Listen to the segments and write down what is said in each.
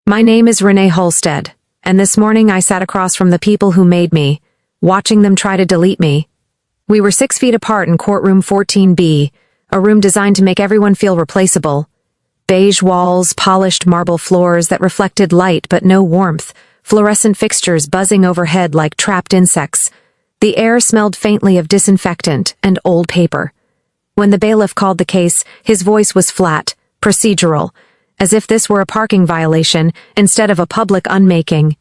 My name is Renee Holstead, and this morning I sat across from the people who made me, watching them try to delete me. We were 6 feet apart in courtroom 14B, a room designed to make everyone feel replaceable. Beige walls, polished marble floors that reflected light but no warmth, fluorescent fixtures buzzing overhead like trapped insects. The air smelled faintly of disinfectant and old paper. When the bailiff called the case, his voice was flat, procedural, as if this were a parking violation instead of a public unmaking.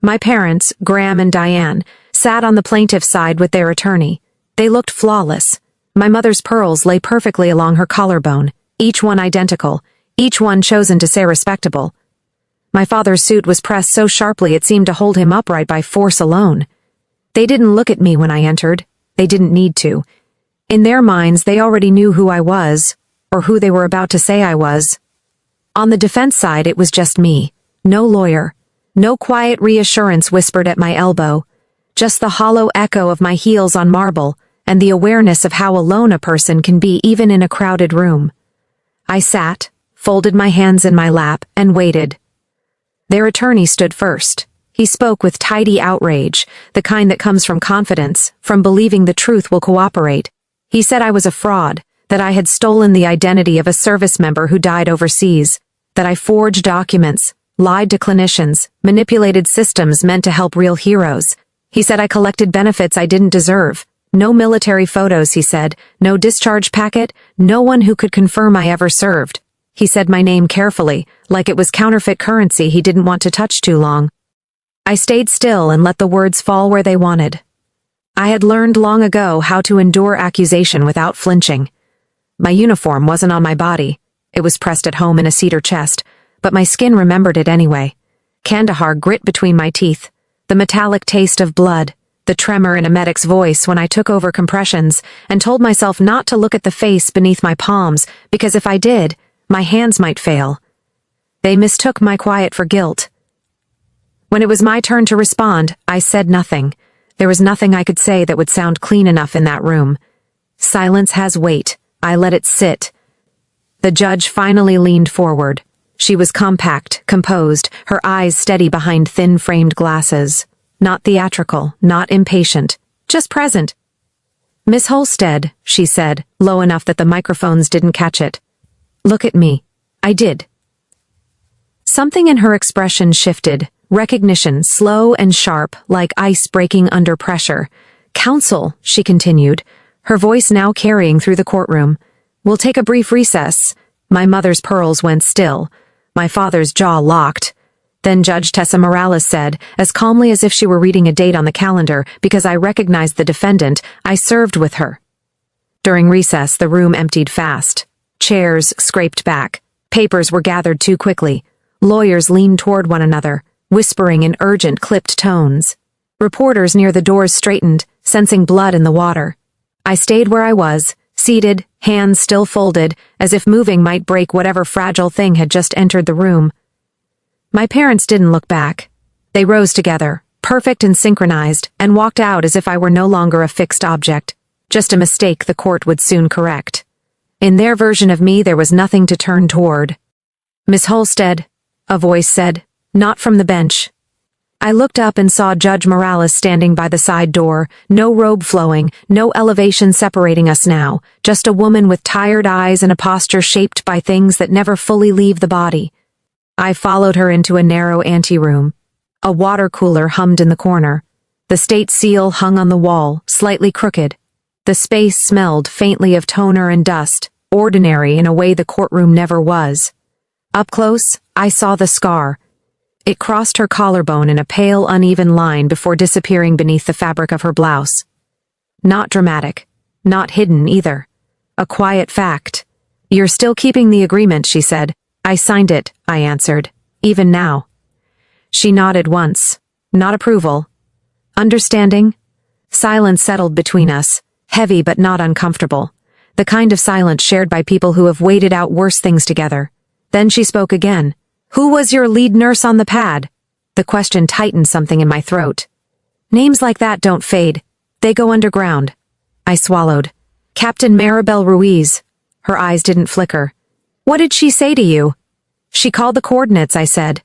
My parents, Graham and Diane, sat on the plaintiff's side with their attorney. They looked flawless. My mother's pearls lay perfectly along her collarbone, each one identical, each one chosen to say respectable. My father's suit was pressed so sharply it seemed to hold him upright by force alone. They didn't look at me when I entered. They didn't need to. In their minds, they already knew who I was, or who they were about to say I was. On the defense side, it was just me. No lawyer. No quiet reassurance whispered at my elbow. Just the hollow echo of my heels on marble, and the awareness of how alone a person can be even in a crowded room. I sat, folded my hands in my lap, and waited. Their attorney stood first. He spoke with tidy outrage, the kind that comes from confidence, from believing the truth will cooperate. He said I was a fraud, that I had stolen the identity of a service member who died overseas, that I forged documents, lied to clinicians, manipulated systems meant to help real heroes. He said I collected benefits I didn't deserve. No military photos, he said, no discharge packet, no one who could confirm I ever served. He said my name carefully, like it was counterfeit currency he didn't want to touch too long. I stayed still and let the words fall where they wanted. I had learned long ago how to endure accusation without flinching. My uniform wasn't on my body. It was pressed at home in a cedar chest, but my skin remembered it anyway. Kandahar grit between my teeth, the metallic taste of blood, the tremor in a medic's voice when I took over compressions and told myself not to look at the face beneath my palms, because if I did, my hands might fail. They mistook my quiet for guilt. When it was my turn to respond, I said nothing. There was nothing I could say that would sound clean enough in that room. Silence has weight. I let it sit. The judge finally leaned forward. She was compact, composed, her eyes steady behind thin-framed glasses. Not theatrical, not impatient, just present. "Miss Holstead," she said, low enough that the microphones didn't catch it. "Look at me." I did. Something in her expression shifted. Recognition, slow and sharp, like ice breaking under pressure. "Counsel," she continued, her voice now carrying through the courtroom. "We'll take a brief recess." My mother's pearls went still. My father's jaw locked. Then Judge Tessa Morales said, as calmly as if she were reading a date on the calendar, because I recognized the defendant, I served with her. During recess, the room emptied fast. Chairs scraped back. Papers were gathered too quickly. Lawyers leaned toward one another, whispering in urgent, clipped tones. Reporters near the doors straightened, sensing blood in the water. I stayed where I was, seated, hands still folded, as if moving might break whatever fragile thing had just entered the room. My parents didn't look back. They rose together, perfect and synchronized, and walked out as if I were no longer a fixed object, just a mistake the court would soon correct. In their version of me, there was nothing to turn toward. "Miss Holstead," a voice said, not from the bench. I looked up and saw Judge Morales standing by the side door, no robe flowing, no elevation separating us now, just a woman with tired eyes and a posture shaped by things that never fully leave the body. I followed her into a narrow anteroom. A water cooler hummed in the corner. The state seal hung on the wall, slightly crooked. The space smelled faintly of toner and dust, ordinary in a way the courtroom never was. Up close, I saw the scar. It crossed her collarbone in a pale, uneven line before disappearing beneath the fabric of her blouse. Not dramatic. Not hidden, either. A quiet fact. "You're still keeping the agreement," she said. "I signed it," I answered. "Even now." She nodded once. Not approval. Understanding? Silence settled between us, heavy but not uncomfortable. The kind of silence shared by people who have waited out worse things together. Then she spoke again. "Who was your lead nurse on the pad?" The question tightened something in my throat. "Names like that don't fade. They go underground." I swallowed. "Captain Maribel Ruiz." Her eyes didn't flicker. "What did she say to you?" She called the coordinates, I said.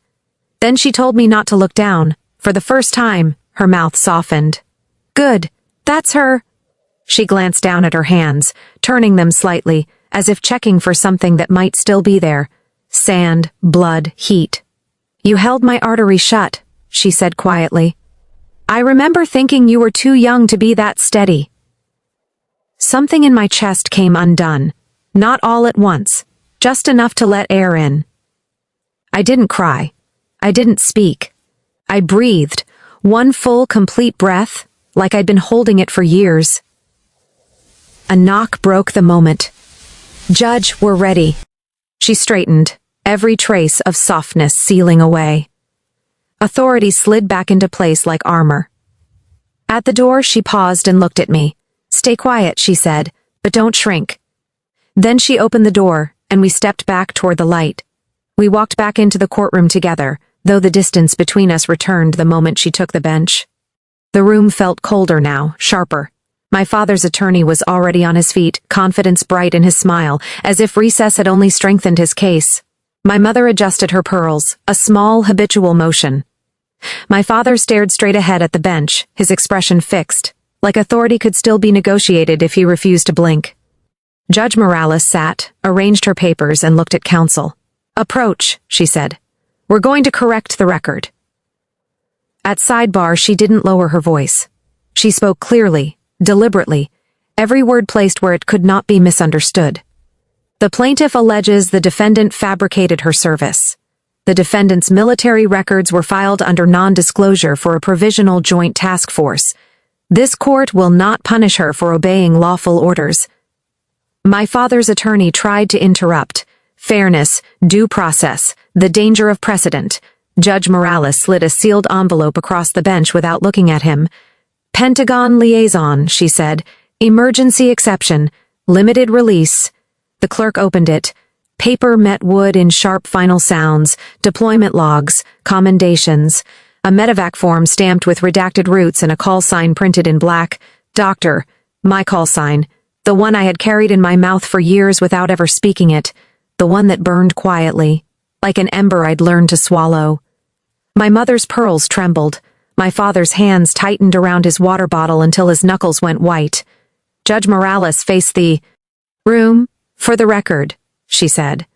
Then she told me not to look down. For the first time, her mouth softened. Good. That's her. She glanced down at her hands, turning them slightly, as if checking for something that might still be there. Sand, blood, heat. You held my artery shut, she said quietly. I remember thinking you were too young to be that steady. Something in my chest came undone. Not all at once, just enough to let air in. I didn't cry. I didn't speak. I breathed, one full, complete breath, like I'd been holding it for years. A knock broke the moment. Judge, we're ready. She straightened, every trace of softness sealing away. Authority slid back into place like armor. At the door, she paused and looked at me. Stay quiet, she said, but don't shrink. Then she opened the door, and we stepped back toward the light. We walked back into the courtroom together, though the distance between us returned the moment she took the bench. The room felt colder now, sharper. My father's attorney was already on his feet, confidence bright in his smile, as if recess had only strengthened his case. My mother adjusted her pearls, a small, habitual motion. My father stared straight ahead at the bench, his expression fixed, like authority could still be negotiated if he refused to blink. Judge Morales sat, arranged her papers, and looked at counsel. Approach, she said. We're going to correct the record. At sidebar, she didn't lower her voice. She spoke clearly, deliberately, every word placed where it could not be misunderstood. The plaintiff alleges the defendant fabricated her service. The defendant's military records were filed under non-disclosure for a provisional joint task force. This court will not punish her for obeying lawful orders. My father's attorney tried to interrupt. Fairness, due process, the danger of precedent. Judge Morales slid a sealed envelope across the bench without looking at him. Pentagon liaison, she said. Emergency exception. Limited release. The clerk opened it. Paper met wood in sharp final sounds, deployment logs, commendations, a medevac form stamped with redacted roots and a call sign printed in black. Doctor, my call sign, the one I had carried in my mouth for years without ever speaking it, the one that burned quietly, like an ember I'd learned to swallow. My mother's pearls trembled. My father's hands tightened around his water bottle until his knuckles went white. Judge Morales faced the room. For the record, she said.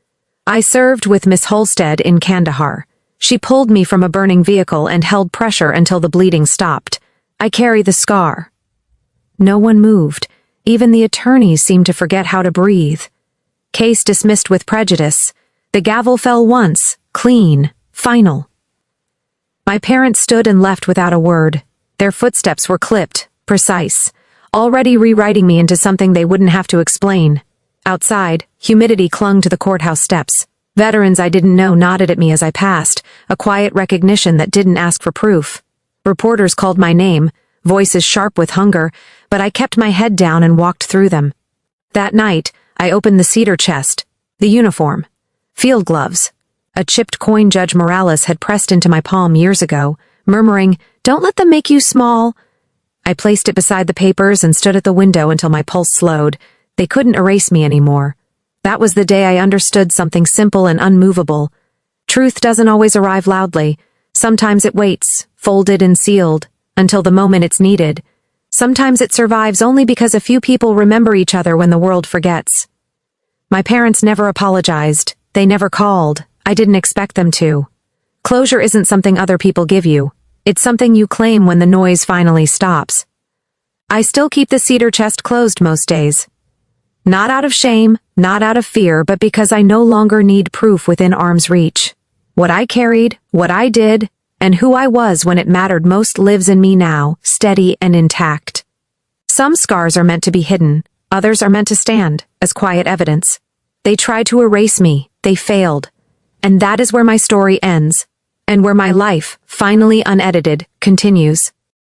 I served with Miss Holstead in Kandahar. She pulled me from a burning vehicle and held pressure until the bleeding stopped. I carry the scar. No one moved. Even the attorneys seemed to forget how to breathe. Case dismissed with prejudice. The gavel fell once, clean, final. My parents stood and left without a word. Their footsteps were clipped, precise, already rewriting me into something they wouldn't have to explain. Outside, humidity clung to the courthouse steps. Veterans I didn't know nodded at me as I passed, a quiet recognition that didn't ask for proof. Reporters called my name, voices sharp with hunger, but I kept my head down and walked through them. That night, I opened the cedar chest, the uniform, field gloves. A chipped coin Judge Morales had pressed into my palm years ago, murmuring, "Don't let them make you small." I placed it beside the papers and stood at the window until my pulse slowed. They couldn't erase me anymore. That was the day I understood something simple and unmovable. Truth doesn't always arrive loudly. Sometimes it waits, folded and sealed, until the moment it's needed. Sometimes it survives only because a few people remember each other when the world forgets. My parents never apologized. They never called. I didn't expect them to. Closure isn't something other people give you. It's something you claim when the noise finally stops. I still keep the cedar chest closed most days. Not out of shame, not out of fear, but because I no longer need proof within arm's reach. What I carried, what I did, and who I was when it mattered most lives in me now, steady and intact. Some scars are meant to be hidden, others are meant to stand, as quiet evidence. They tried to erase me, they failed. And that is where my story ends, and where my life, finally unedited, continues.